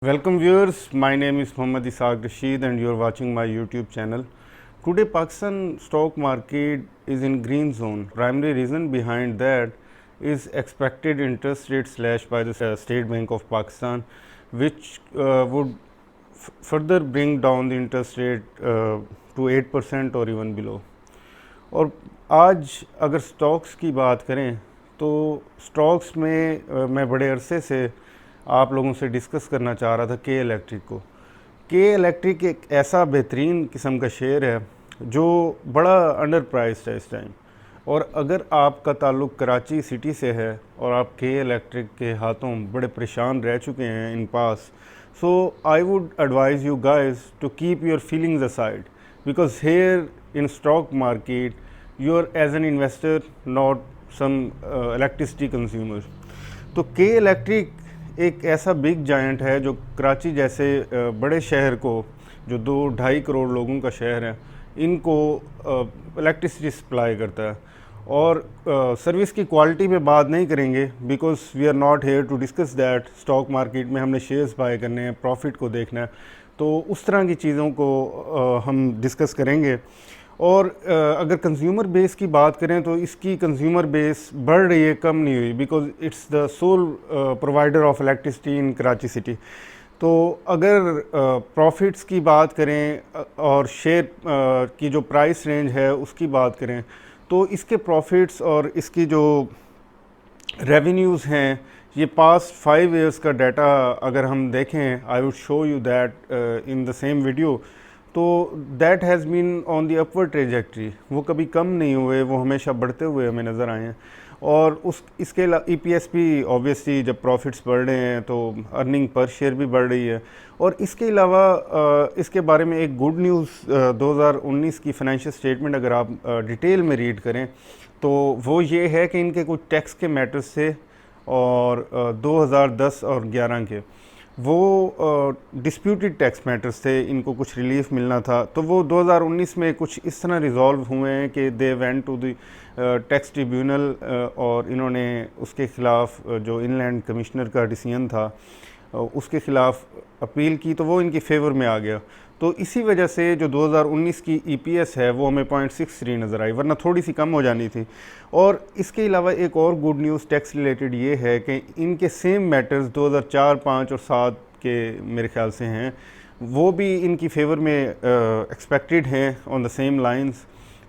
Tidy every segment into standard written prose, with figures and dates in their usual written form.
Welcome viewers, my name is Mohammad Isaaq Rashid and you are watching my YouTube channel. Today Pakistan stock market is in green zone. Primary reason behind that is expected interest rate slash by the State Bank of Pakistan, which would further bring down the interest rate to 8% or even below. और आज अगर stocks की बात करें तो stocks में मैं बड़े अरसे से आप लोगों से डिस्कस करना चाह रहा था के इलेक्ट्रिक को। के इलेक्ट्रिक एक ऐसा बेहतरीन किस्म का शेयर है जो बड़ा अंडर प्राइस्ड है इस टाइम, और अगर आपका ताल्लुक़ कराची सिटी से है और आप के इलेक्ट्रिक के हाथों बड़े परेशान रह चुके हैं in past, so I would advise you guys to keep your feelings aside, because here in stock market you are as an investor, not some electricity consumer. तो के इलेक्ट्रिक एक ऐसा बिग जायंट है जो कराची जैसे बड़े शहर को, जो 2-2.5 करोड़ लोगों का शहर है, इनको इलेक्ट्रिसिटी सप्लाई करता है। और सर्विस की क्वालिटी पे बात नहीं करेंगे because we are not here to discuss that. Stock market में हमने शेयर्स बाय करने हैं, प्रॉफिट को देखना है, तो उस तरह की चीज़ों को हम डिस्कस करेंगे। और अगर कंज्यूमर बेस की बात करें तो इसकी कंज्यूमर बेस बढ़ रही है, कम नहीं हुई, because it's the sole provider of electricity in Karachi city. तो अगर प्रॉफिट्स की बात करें और शेयर की जो प्राइस रेंज है उसकी बात करें तो इसके प्रॉफिट्स और इसकी जो रेवेन्यूज़ हैं, ये पास्ट 5 इयर्स का डाटा अगर हम देखें, I would show you that in the same video, तो that has been on the upward trajectory. वो कभी कम नहीं हुए, वो हमेशा बढ़ते हुए हमें नज़र आए हैं। और इसके ईपीएस भी ऑब्वियसली जब प्रॉफिट्स बढ़ रहे हैं तो अर्निंग पर शेयर भी बढ़ रही है। और इसके अलावा इसके बारे में एक गुड न्यूज़ 2019 की फाइनेंशियल स्टेटमेंट अगर आप डिटेल में रीड करें तो वो ये है कि इनके कुछ टैक्स के मैटर्स थे और 2010 और 11 के वो डिस्प्यूटेड टैक्स मैटर्स थे, इनको कुछ रिलीफ मिलना था, तो वो 2019 में कुछ इस तरह रिजॉल्व हुए हैं कि they went to the tax tribunal और इन्होंने उसके ख़िलाफ़ जो इनलैंड कमिश्नर का डिसीजन था उसके ख़िलाफ़ अपील की, तो वो इनकी फेवर में आ गया। तो इसी वजह से जो 2019 की ईपीएस है वो हमें 0.63 नज़र आई, वरना थोड़ी सी कम हो जानी थी। और इसके अलावा एक और गुड न्यूज़ टैक्स रिलेटेड ये है कि इनके सेम मैटर्स 2004, 5 और 7 के मेरे ख्याल से हैं, वो भी इनकी फेवर में एक्सपेक्टेड हैं ऑन द सेम लाइंस,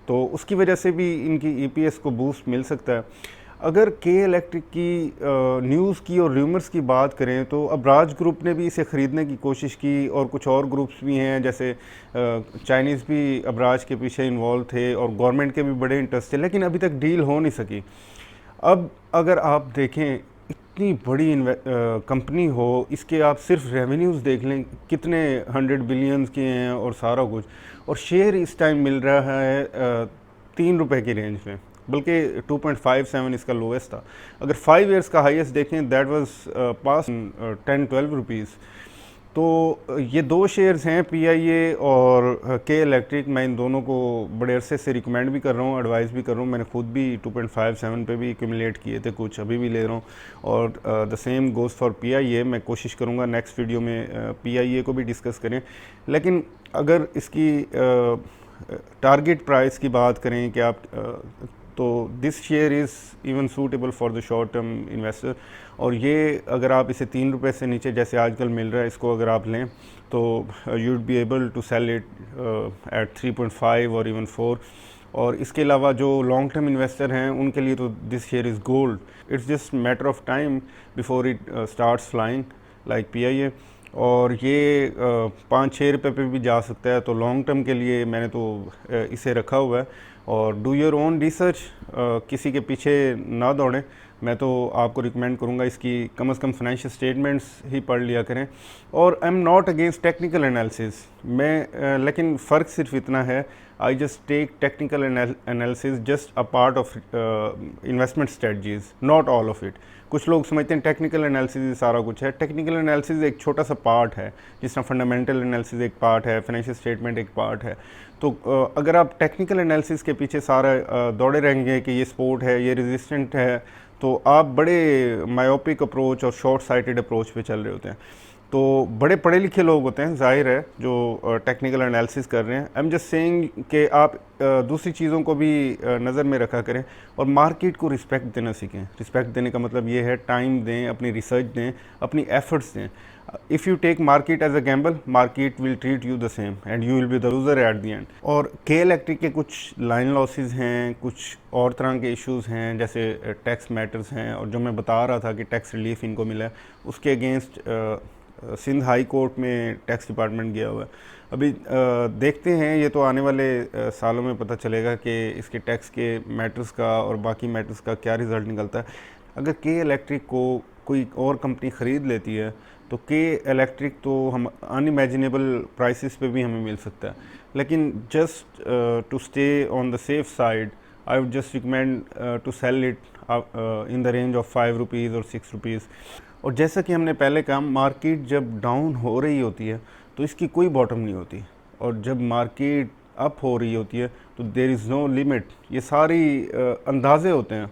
तो उसकी वजह से भी इनकी ईपीएस को बूस्ट मिल सकता है। अगर के इलेक्ट्रिक की न्यूज़ की और र्यूमर्स की बात करें तो अबराज ग्रुप ने भी इसे ख़रीदने की कोशिश की और कुछ और ग्रुप्स भी हैं, जैसे चाइनीज़ भी अबराज के पीछे इन्वॉल्व थे और गवर्नमेंट के भी बड़े इंटरेस्ट थे, लेकिन अभी तक डील हो नहीं सकी। अब अगर आप देखें, इतनी बड़ी कंपनी हो, इसके आप सिर्फ रेवेन्यूज़ देख लें कितने 100 बिलियंस के हैं और सारा कुछ, और शेयर इस टाइम मिल रहा है 3 रुपये की रेंज में, बल्कि 2.57 इसका लोएस्ट था। अगर 5 इयर्स का हाईएस्ट देखें दैट वाज पास 10-12 रुपीज़। तो ये दो शेयर्स हैं, पीआईए और के इलेक्ट्रिक। मैं इन दोनों को बड़े अरसे से रिकमेंड भी कर रहा हूँ, एडवाइस भी कर रहा हूँ। मैंने खुद भी 2.57 पे भी एक्यूमुलेट किए थे कुछ, अभी भी ले रहा हूँ। और the same goes for PIA. मैं कोशिश करूँगा नेक्स्ट वीडियो में पीआईए को भी डिस्कस करें। लेकिन अगर इसकी टारगेट प्राइस की बात करें कि आप तो this share is even suitable for the short term investor. और ये अगर आप इसे 3 रुपये से नीचे जैसे आजकल मिल रहा है, इसको अगर आप लें तो you would be able to sell it at 3.5 और इवन 4। और इसके अलावा जो लॉन्ग टर्म इन्वेस्टर हैं उनके लिए तो this share is gold. It's just matter of time before it starts flying like PIA. और ये 5-6 रुपये पे भी जा सकता है, तो लॉन्ग टर्म के लिए मैंने तो इसे रखा हुआ है। और डू योर ओन रिसर्च, किसी के पीछे ना दौड़ें। मैं तो आपको रिकमेंड करूँगा इसकी कम से कम फाइनेंशियल स्टेटमेंट्स ही पढ़ लिया करें। और I am not against technical analysis, लेकिन फ़र्क सिर्फ इतना है, I just tech technical analysis just a part of investment strategies, not all of it. कुछ लोग समझते हैं टेक्निकल एनालिसिस सारा कुछ है। टेक्निकल एनालिसिस एक छोटा सा पार्ट है, जिस तरह फंडामेंटल एनालिसिस एक पार्ट है, फाइनेंशियल स्टेटमेंट एक पार्ट है। तो अगर आप टेक्निकल एनालिसिस के पीछे सारा दौड़े रहेंगे कि ये सपोर्ट है, ये रेजिस्टेंट है, तो आप बड़े मायोपिक अप्रोच और शॉर्ट साइटेड अप्रोच पे चल रहे होते हैं। तो बड़े पढ़े लिखे लोग होते हैं, जाहिर है, जो टेक्निकल एनालिसिस कर रहे हैं। आई एम जस्ट सेइंग कि आप दूसरी चीज़ों को भी नज़र में रखा करें और मार्केट को रिस्पेक्ट देना सीखें। रिस्पेक्ट देने का मतलब ये है टाइम दें, अपनी रिसर्च दें, अपनी एफर्ट्स दें। If you take market as a gamble, market will treat you the same and you will be the loser at the end. और के इलेक्ट्रिक के कुछ लाइन लॉसेस हैं, कुछ और तरह के इश्यूज़ हैं, जैसे टैक्स मैटर्स हैं, और जो मैं बता रहा था कि टैक्स रिलीफ इनको मिला है, उसके अगेंस्ट सिंध हाई कोर्ट में टैक्स डिपार्टमेंट गया हुआ है। अभी देखते हैं, ये तो आने वाले सालों में पता चलेगा कि इसके टैक्स के मैटर्स का और बाकी मैटर्स का क्या रिज़ल्ट निकलता है। अगर के इलेक्ट्रिक को कोई और कंपनी ख़रीद लेती है तो के इलेक्ट्रिक तो हम अनइमेजिनेबल प्राइसेस पे भी हमें मिल सकता है। लेकिन just to stay on the safe side, I would just recommend to sell it in the range of 5 rupees और 6 रुपीज़। और जैसा कि हमने पहले कहा, मार्केट जब डाउन हो रही होती है तो इसकी कोई बॉटम नहीं होती, और जब मार्केट अप हो रही होती है तो देयर इज़ नो लिमिट। ये सारी अंदाज़े होते हैं,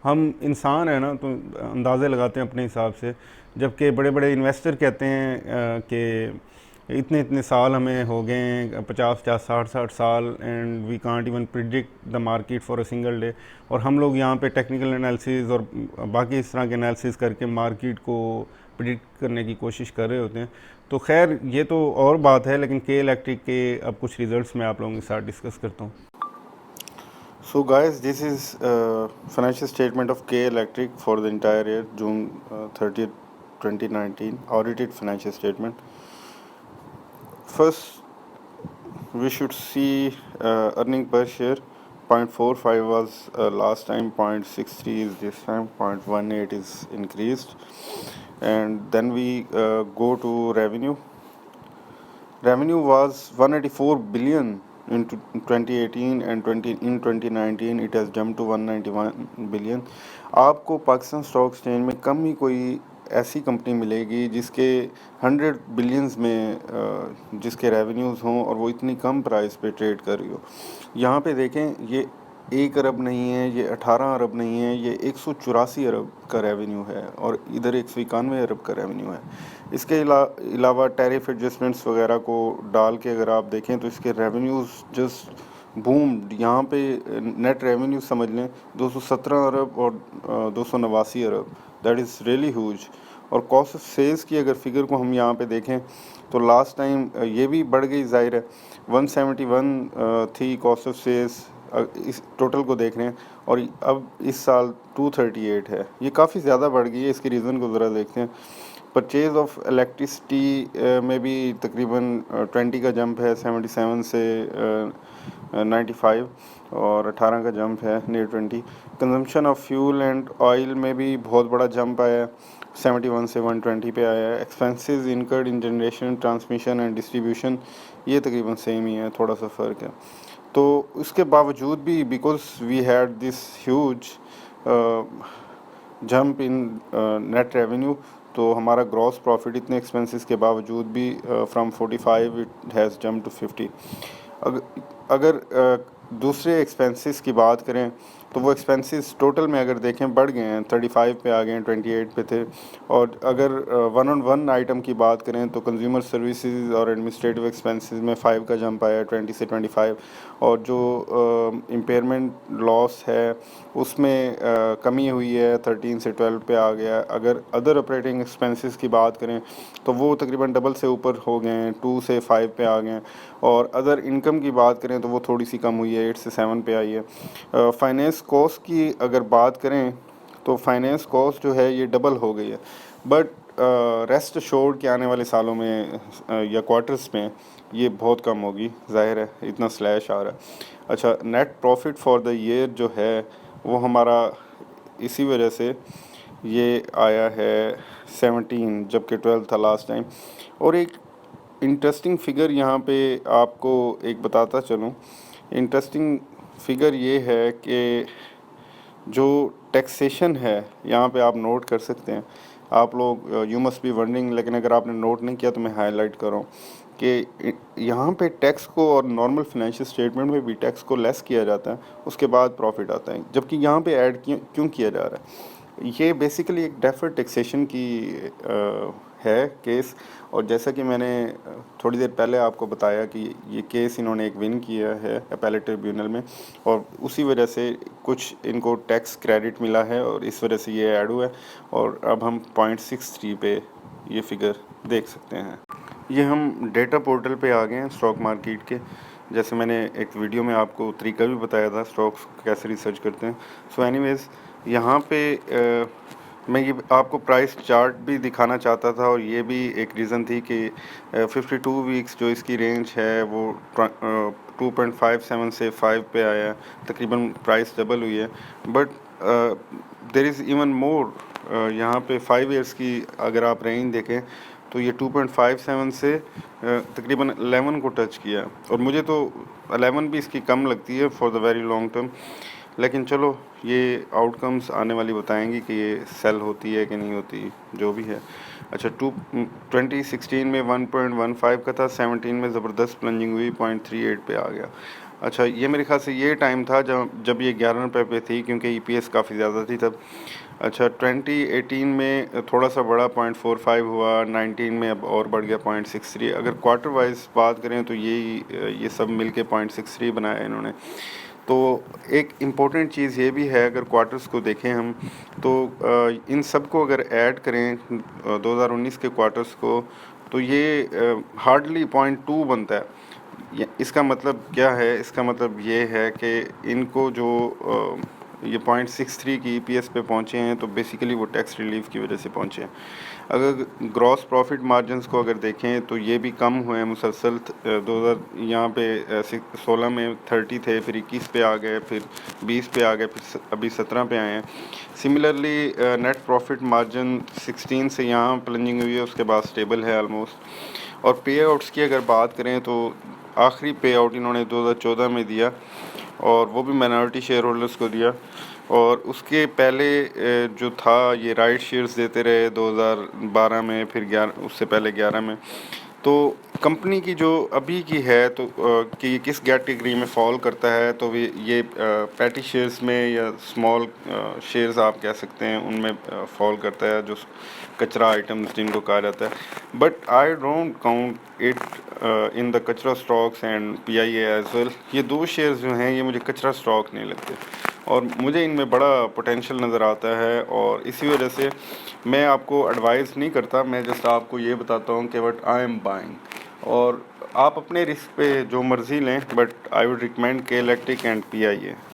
हम इंसान हैं ना, तो अंदाज़े लगाते हैं अपने हिसाब से। जबकि बड़े बड़े इन्वेस्टर कहते हैं कि इतने इतने साल हमें हो गए हैं, 50-50 60-60 साल, and we can't even predict the market for a single day. और हम लोग यहाँ पे टेक्निकल एनालिसिस और बाकी इस तरह के एनालिसिस करके मार्केट को प्रिडिक्ट करने की कोशिश कर रहे होते हैं। तो खैर, ये तो और बात है, लेकिन के इलेक्ट्रिक के अब कुछ रिजल्ट्स मैं आप लोगों के साथ डिस्कस करता हूँ। So guys, this is financial statement of K Electric for the entire year, June 30th, 2019, audited financial statement. First, we should see earning per share. 0.45 was last time, 0.63 is this time, 0.18 is increased. And then we go to revenue. Revenue was 184 billion in 2018, and in 2019 it has jumped to 191 billion. आपको Pakistan stock exchange में कम ही कोई ऐसी company मिलेगी जिसके 100 billions में जिसके revenues हों और वो इतनी कम प्राइस पे ट्रेड कर रही हो। यहाँ पे देखें, ये 1 अरब नहीं है, ये 18 अरब नहीं है, ये 184 अरब का रेवेन्यू है, और इधर 191 अरब का रेवेन्यू है। इसके अलावा टैरिफ एडजस्टमेंट्स वगैरह को डाल के अगर आप देखें तो इसके रेवेन्यूज़ जस्ट बूम। यहाँ पे नेट रेवेन्यू समझ लें 217 अरब और 289 अरब, दैट इज़ रियली ह्यूज। और कॉस्ट ऑफ सेल्स की अगर फिगर को हम यहाँ पे देखें तो लास्ट टाइम ये भी बढ़ गई, ज़ाहिर है। 171 थी कॉस्ट ऑफ सेल्स, इस टोटल को देख रहे हैं, और अब इस साल 238 है। ये काफ़ी ज़्यादा बढ़ गई है। इसके रीज़न को ज़रा देखते हैं। परचेज़ ऑफ इलेक्ट्रिसिटी में भी तकरीबन 20 का जंप है, 77 से 95, और 18 का जंप है, near 20। Consumption of fuel and oil में भी बहुत बड़ा जंप आया है, 71 से 120 पे आया है। Expenses incurred in generation, transmission and distribution, ये तकरीबन सेम ही है, थोड़ा सा फ़र्क है। तो इसके बावजूद भी, because we had this huge jump in net revenue, तो हमारा ग्रॉस प्रॉफिट इतने एक्सपेंसेस के बावजूद भी from 45 it has jump to 50। अगर दूसरे एक्सपेंसेस की बात करें तो वो एक्सपेंसेस टोटल में अगर देखें बढ़ गए हैं, 35 पे आ गए हैं, 28 पे थे। और अगर 1 आइटम की बात करें तो कंज्यूमर सर्विसेज और एडमिनिस्ट्रेटिव एक्सपेंसेस में 5 का जंप आया, 20 से 25। और जो इम्पेयरमेंट लॉस है उसमें कमी हुई है, 13 से 12 पे आ गया। अगर अदर ऑपरेटिंग एक्सपेंसेस की बात करें तो वो तकरीबन डबल से ऊपर हो गए हैं, 2 से 5 पे आ गए हैं। और अदर इनकम की बात करें तो वो थोड़ी सी कम हुई है, 8 से 7 पे आई है। फाइनेंस कॉस्ट की अगर बात करें तो फाइनेंस कॉस्ट जो है ये डबल हो गई है, बट रेस्ट अश्योर्ड के आने वाले सालों में या क्वार्टर्स में ये बहुत कम होगी, जाहिर है, इतना स्लैश आ रहा है। अच्छा, net profit for the year जो है वो हमारा इसी वजह से ये आया है 17, जबकि 12 था लास्ट टाइम। और एक इंटरेस्टिंग फिगर यहाँ पे आपको एक बताता चलूँ। इंटरेस्टिंग फिगर ये है कि जो टैक्सेशन है यहाँ पे आप नोट कर सकते हैं। आप लोग यू मस्ट बी वंडरिंग, लेकिन अगर आपने नोट नहीं किया तो मैं हाईलाइट कर रहा हूँ कि यहाँ पे टैक्स को, और नॉर्मल फाइनेंशियल स्टेटमेंट में भी टैक्स को लेस किया जाता है, उसके बाद प्रॉफिट आता है, जबकि यहाँ पे ऐड क्यों किया जा रहा है। ये बेसिकली एक डेफर्ड टैक्सेशन की है केस। और जैसा कि मैंने थोड़ी देर पहले आपको बताया कि ये केस इन्होंने एक विन किया है अपैलेट ट्रिब्यूनल में, और उसी वजह से कुछ इनको टैक्स क्रेडिट मिला है और इस वजह से ये ऐड हुआ है। और अब हम 0.63 पे ये फिगर देख सकते हैं। ये हम डेटा पोर्टल पे आ गए हैं स्टॉक मार्केट के। जैसे मैंने एक वीडियो में आपको तरीका भी बताया था स्टॉक्स कैसे रिसर्च करते हैं। सो एनीवेज यहाँ पे मैं ये आपको प्राइस चार्ट भी दिखाना चाहता था, और ये भी एक रीज़न थी कि 52 वीक्स जो इसकी रेंज है वो 2.57 से 5 पे आया, तकरीबन प्राइस डबल हुई है। But there is even more, यहाँ पे 5 ईयर्स की अगर आप रेंज देखें तो ये 2.57 से तकरीबन 11 को टच किया, और मुझे तो 11 भी इसकी कम लगती है for the very long term. लेकिन चलो ये आउटकम्स आने वाली बताएंगी कि ये सेल होती है कि नहीं होती, जो भी है। अच्छा 2016 में 1.15 का था, 17 में ज़बरदस्त प्लंजिंग हुई, 0.38 पे आ गया। अच्छा ये मेरे ख्याल से ये टाइम था जब ये 11 रुपये पे थी, क्योंकि ईपीएस काफ़ी ज़्यादा थी तब। अच्छा 2018 में थोड़ा सा बड़ा 0.45 हुआ, 19 में अब और बढ़ गया 0.63। अगर क्वार्टर वाइज बात करें तो ये सब मिलके 0.63 बनाया इन्होंने। तो एक इम्पोर्टेंट चीज़ ये भी है, अगर क्वार्टर्स को देखें हम तो इन सब को अगर ऐड करें 2019 के क्वार्टर्स को, तो ये हार्डली 0.2 बनता है। इसका मतलब क्या है? इसका मतलब ये है कि इनको जो ये 0.63 की ईपीएस पे पहुँचे हैं, तो बेसिकली वो टैक्स रिलीफ की वजह से पहुँचे हैं। अगर ग्रॉस प्रॉफिट मार्जिन्स को अगर देखें तो ये भी कम हुए हैं मुसलसल। 2000 यहाँ पे 16 में 30 थे, फिर 21 पे आ गए, फिर 20 पे आ गए, फिर अभी 17 पे आए हैं। सिमिलरली नेट प्रॉफिट मार्जिन 16 से यहाँ प्लंजिंग हुई है, उसके बाद स्टेबल है ऑलमोस्ट। और पे आउट्स की अगर बात करें तो आखिरी पे आउट इन्होंने 2014 में दिया, और वो भी माइनॉरिटी शेयर होल्डर्स को दिया। और उसके पहले जो था ये राइट शेयर्स देते रहे 2012 में, फिर 11, उससे पहले 11 में। तो कंपनी की जो अभी की है तो कि किस कैटेगरी में फॉल करता है, तो ये पैटी शेयर्स में या स्मॉल शेयर्स आप कह सकते हैं उनमें फॉल करता है, जो कचरा आइटम्स जिनको कहा जाता है। But I don't count it in the कचरा stocks and PIA as well. ये दो शेयर्स जो हैं ये मुझे कचरा स्टॉक नहीं लगते, और मुझे इनमें बड़ा पोटेंशियल नज़र आता है। और इसी वजह से मैं आपको एडवाइस नहीं करता, मैं जस्ट आपको ये बताता हूँ कि बट आई एम बाइंग, और आप अपने रिस्क पे जो मर्ज़ी लें, बट आई वुड रिकमेंड के इलेक्ट्रिक एंड पीआईए।